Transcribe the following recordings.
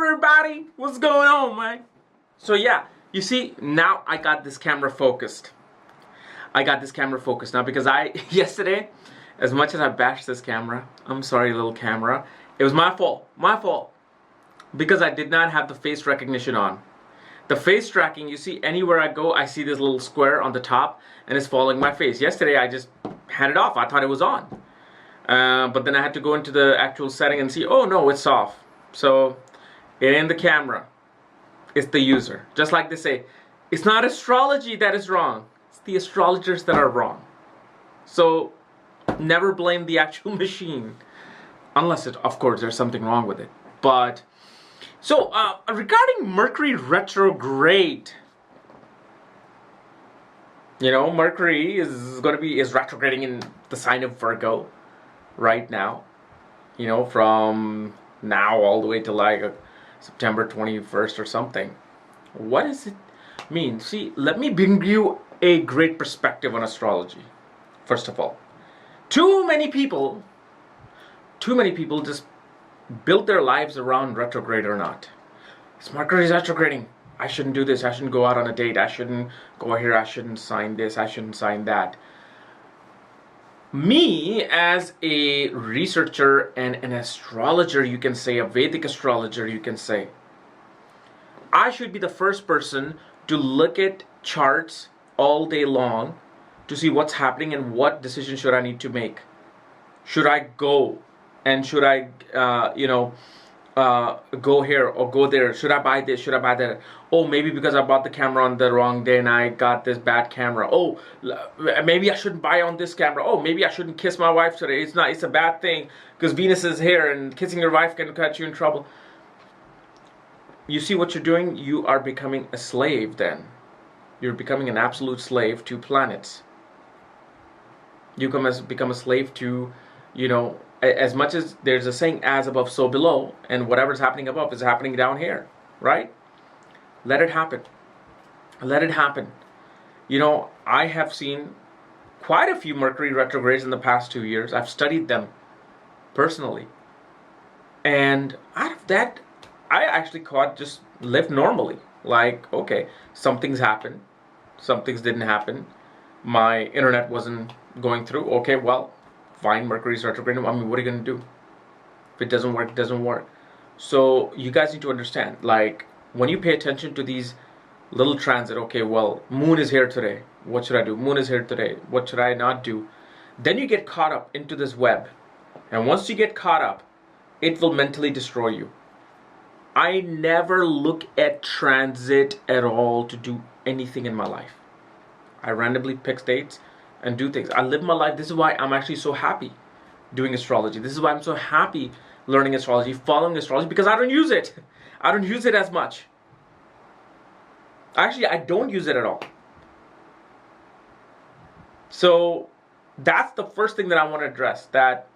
everybody? What's going on, man? So yeah, you see, now I got this camera focused. I got this camera focused now because yesterday, as much as I bashed this camera, I'm sorry, little camera, it was my fault, because I did not have the face recognition on. The face tracking, you see, anywhere I go, I see this little square on the top, and it's following my face. Yesterday, I just had it off. I thought it was on. But then I had to go into the actual setting and see, oh no, it's off. So, it ain't the camera. It's the user. Just like they say, it's not astrology that is wrong. It's the astrologers that are wrong. So, never blame the actual machine. Unless, of course, there's something wrong with it. But... So, regarding Mercury Retrograde, you know, Mercury is retrograding in the sign of Virgo right now, you know, from now all the way to like September 21st or something. What does it mean? See, let me bring you a great perspective on astrology. First of all, too many people just build their lives around retrograde or not. It's Mercury's retrograding. I shouldn't do this. I shouldn't go out on a date. I shouldn't go here. I shouldn't sign this. I shouldn't sign that. Me, as a researcher and an astrologer, you can say, a Vedic astrologer, you can say, I should be the first person to look at charts all day long to see what's happening and what decision should I need to make. Should I go? And should I, go here or go there? Should I buy this? Should I buy that? Oh, maybe because I bought the camera on the wrong day and I got this bad camera. Oh, maybe I shouldn't buy on this camera. Oh, maybe I shouldn't kiss my wife today. It's a bad thing because Venus is here and kissing your wife can get you in trouble. You see what you're doing? You are becoming a slave then. You're becoming an absolute slave to planets. You become a slave to, as much as there's a saying, as above, so below, and whatever's happening above is happening down here, right? Let it happen. Let it happen. I have seen quite a few Mercury retrogrades in the past 2 years. I've studied them personally. And out of that, I actually just lived normally. Like, okay, some things happened. Some things didn't happen. My internet wasn't going through. Okay, well, fine, Mercury's retrograde. I mean, what are you going to do? If it doesn't work, it doesn't work. So you guys need to understand, like, when you pay attention to these little transit, okay, well, moon is here today. What should I do? Moon is here today. What should I not do? Then you get caught up into this web. And once you get caught up, it will mentally destroy you. I never look at transit at all to do anything in my life. I randomly pick dates and do things. I live my life. This is why I'm actually so happy doing astrology. This is why I'm so happy learning astrology, following astrology, because I don't use it. I don't use it as much. Actually, I don't use it at all. So that's the first thing that I want to address, that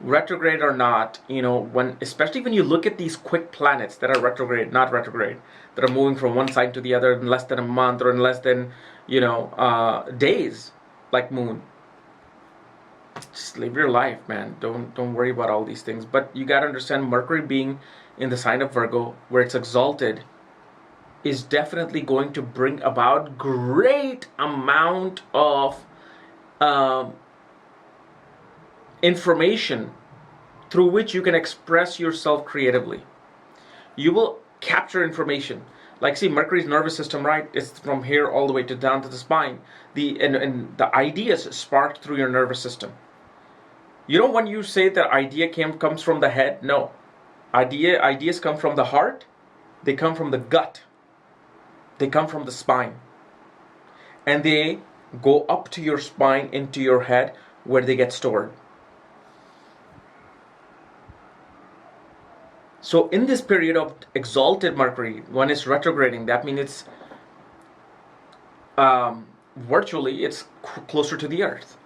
retrograde or not, especially when you look at these quick planets that are retrograde, not retrograde, that are moving from one side to the other in less than a month or in less than, days, like moon. Just live your life, man. Don't worry about all these things. But you got to understand, Mercury being in the sign of Virgo, where it's exalted, is definitely going to bring about great amount of information through which you can express yourself creatively. You will capture information. Like, see, Mercury's nervous system, right? It's from here all the way down to the spine. And the ideas sparked through your nervous system. When you say that idea comes from the head, no. Ideas come from the heart. They come from the gut. They come from the spine. And they go up to your spine, into your head, where they get stored. So in this period of exalted Mercury, when it's retrograding, that means it's virtually it's closer to the Earth.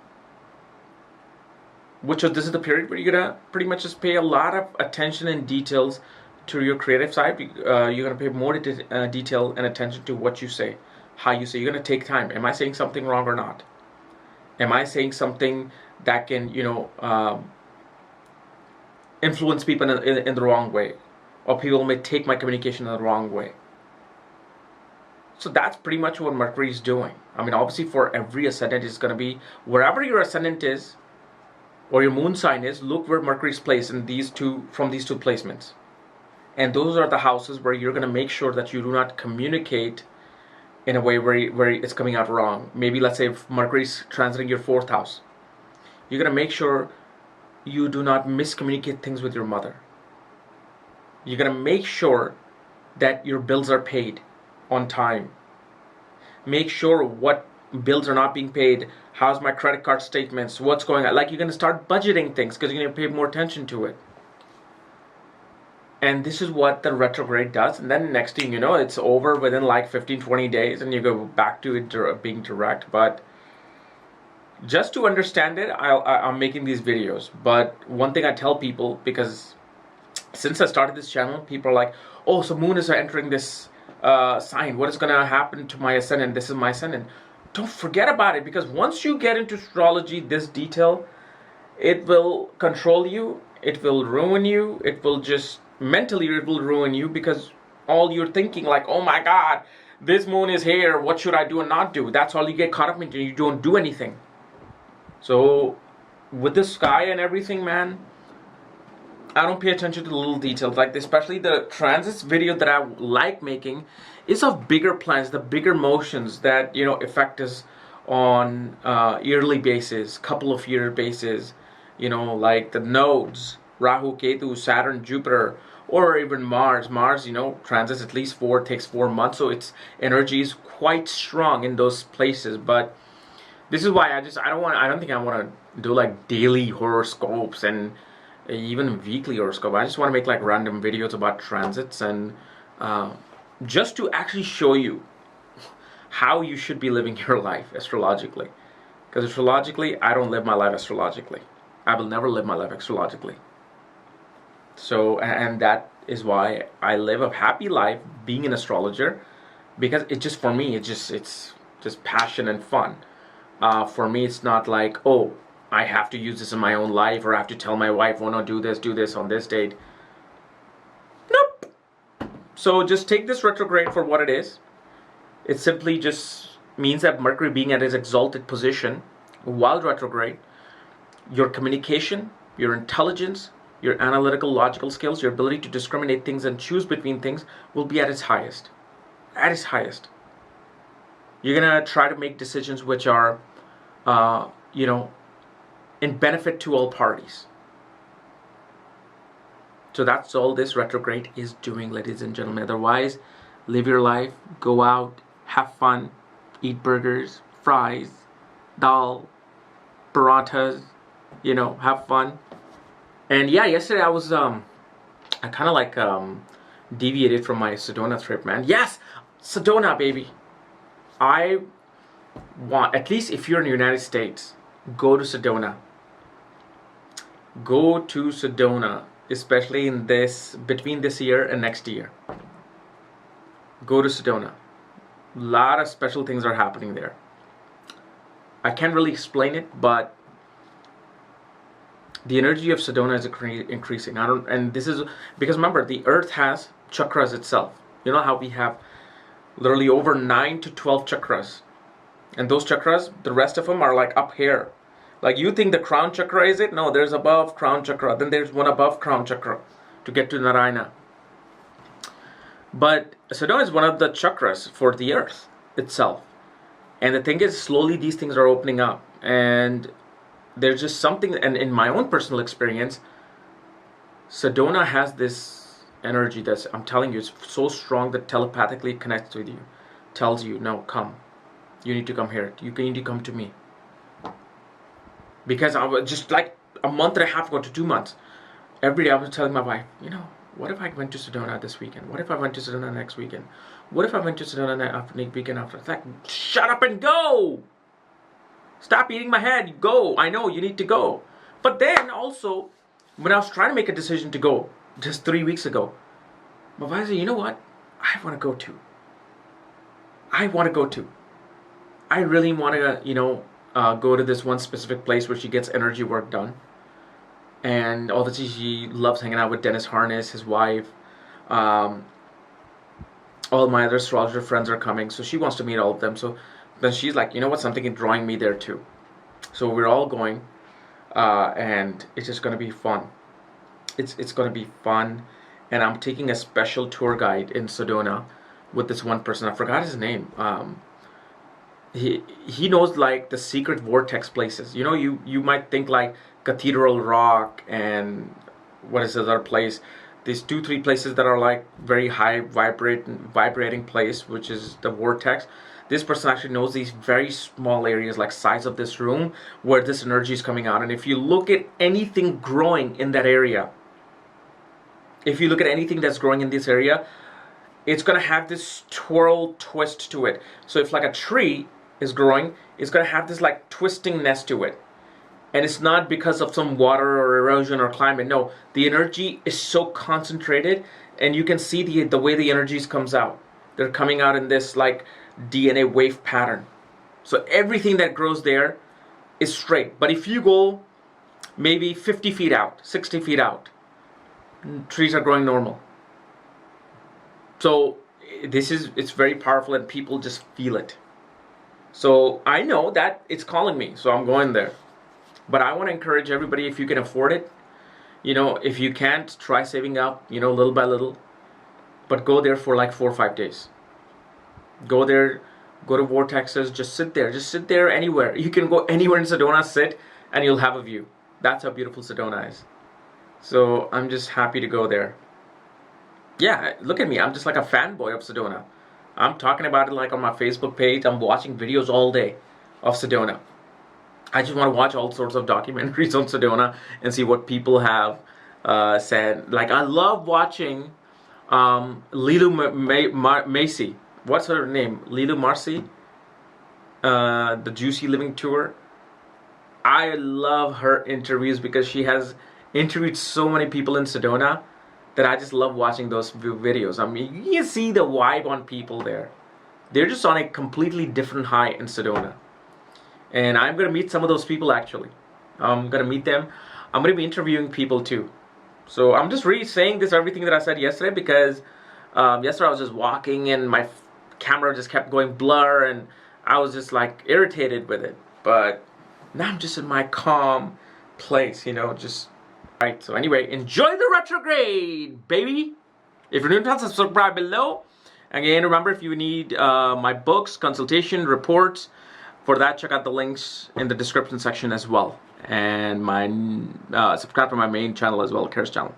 This is the period where you're gonna pretty much just pay a lot of attention and details to your creative side. You're gonna pay more detail and attention to what you say, how you say. You're gonna take time. Am I saying something wrong or not? Am I saying something that can influence people in the wrong way? or people may take my communication in the wrong way. So that's pretty much what Mercury is doing. I mean, obviously for every ascendant, it's going to be wherever your ascendant is or your moon sign is, look where Mercury is placed in these two, from these two placements. And those are the houses where you're going to make sure that you do not communicate in a way where it's coming out wrong. Maybe let's say if Mercury's transiting your 4th house, you're going to make sure you do not miscommunicate things with your mother. You're going to make sure that your bills are paid on time. Make sure what bills are not being paid. How's my credit card statements? What's going on? Like, you're going to start budgeting things because you're going to pay more attention to it. And this is what the retrograde does. And then next thing you know, it's over within like 15-20 days and you go back to it being direct. But just to understand it, I'm making these videos. But one thing I tell people, because since I started this channel, people are like, oh, so moon is entering this sign. What is going to happen to my ascendant? This is my ascendant. Don't forget about it, because once you get into astrology this detail, it will control you. It will ruin you. It will just mentally, it will ruin you, because all you're thinking like, oh my God, this moon is here. What should I do and not do? That's all you get caught up into. You don't do anything. So with the sky and everything, man, I don't pay attention to the little details like this. Especially the transits video that I like making is of bigger plans, the bigger motions that, you know, affect us on yearly basis, couple of year basis, you know, like the nodes, Rahu, Ketu, Saturn, Jupiter, or even Mars. Mars, you know, transits at least takes 4 months, so its energy is quite strong in those places. But this is why I don't think I want to do like daily horoscopes and even weekly horoscope. I just want to make like random videos about transits and just to actually show you how you should be living your life astrologically. Because astrologically, I don't live my life astrologically. I will never live my life astrologically. So, and that is why I live a happy life being an astrologer, because it just, for me, it's just passion and fun. For me, it's not like, oh, I have to use this in my own life, or I have to tell my wife, oh no, do this on this date. Nope. So just take this retrograde for what it is. It simply just means that Mercury being at his exalted position while retrograde, your communication, your intelligence, your analytical, logical skills, your ability to discriminate things and choose between things will be at its highest. At its highest. You're going to try to make decisions which are, you know, in benefit to all parties. So that's all this retrograde is doing, ladies and gentlemen. Otherwise, live your life, go out, have fun, eat burgers, fries, dal, parathas, you know, have fun. And yeah, yesterday I was, I kind of like deviated from my Sedona trip, man. Yes, Sedona, baby. I want, at least if you're in the United States, go to Sedona. Go to Sedona, especially in between this year and next year. Go to Sedona. A lot of special things are happening there. I can't really explain it, but the energy of Sedona is increasing. And this is because, remember, the Earth has chakras itself. You know how we have literally over 9 to 12 chakras, and those chakras, the rest of them are like up here. Like, you think the crown chakra is it? No, there's above crown chakra. Then there's one above crown chakra to get to Narayana. But Sedona is one of the chakras for the Earth itself. And the thing is, slowly these things are opening up. And there's just something, and in my own personal experience, Sedona has this energy that's, I'm telling you, it's so strong that telepathically connects with you. Tells you, no, come. You need to come here. You need to come to me. Because I was just like a month and a half ago to 2 months, every day I was telling my wife, you know, what if I went to Sedona this weekend? What if I went to Sedona next weekend? What if I went to Sedona the weekend after? It's like, shut up and go! Stop eating my head. Go. I know you need to go. But then also, when I was trying to make a decision to go just 3 weeks ago, my wife said, you know what? I want to go too. I want to go too. I really want to, you know, go to this one specific place where she gets energy work done. And obviously she loves hanging out with Dennis Harness, his wife. Um, all my other astrologer friends are coming, so she wants to meet all of them. So then she's like, you know what, something is drawing me there too. So we're all going, and it's just gonna be fun. It's gonna be fun, and I'm taking a special tour guide in Sedona with this one person. I forgot his name. He knows like the secret vortex places. You know, you might think like Cathedral Rock and what is the other place? These 2-3 places that are like very high vibrating place, which is the vortex. This person actually knows these very small areas, like size of this room, where this energy is coming out. And if you look at anything growing in that area, if you look at anything that's growing in this area, it's gonna have this twirl twist to it. So if like a tree is growing, it's gonna have this like twistingness to it. And it's not because of some water or erosion or climate. No, the energy is so concentrated, and you can see the way the energies comes out. They're coming out in this like DNA wave pattern. So everything that grows there is straight. But if you go maybe 50 feet out, 60 feet out, trees are growing normal. So it's very powerful, and people just feel it. So I know that it's calling me, so I'm going there. But I want to encourage everybody, if you can afford it, you know, if you can't, try saving up, you know, little by little. But go there for like 4 or 5 days. Go there, go to vortexes, just sit there anywhere. You can go anywhere in Sedona, sit, and you'll have a view. That's how beautiful Sedona is. So I'm just happy to go there. Yeah, look at me, I'm just like a fanboy of Sedona. I'm talking about it like on my Facebook page. I'm watching videos all day of Sedona. I just want to watch all sorts of documentaries on Sedona and see what people have said. Like, I love watching Lilu Macy. What's her name? Lilu Marcy? The Juicy Living Tour. I love her interviews because she has interviewed so many people in Sedona that I just love watching those videos. I mean, you can see the vibe on people there. They're just on a completely different high in Sedona. And I'm going to meet some of those people actually. I'm going to meet them. I'm going to be interviewing people too. So I'm just really saying this, everything that I said yesterday, because yesterday I was just walking and my camera just kept going blur and I was just like irritated with it. But now I'm just in my calm place, you know, just right. So anyway, enjoy the retrograde, baby. If you're new to us, subscribe below. Again, remember, if you need my books, consultation, reports, for that, check out the links in the description section as well. And my subscribe to my main channel as well, KRS channel.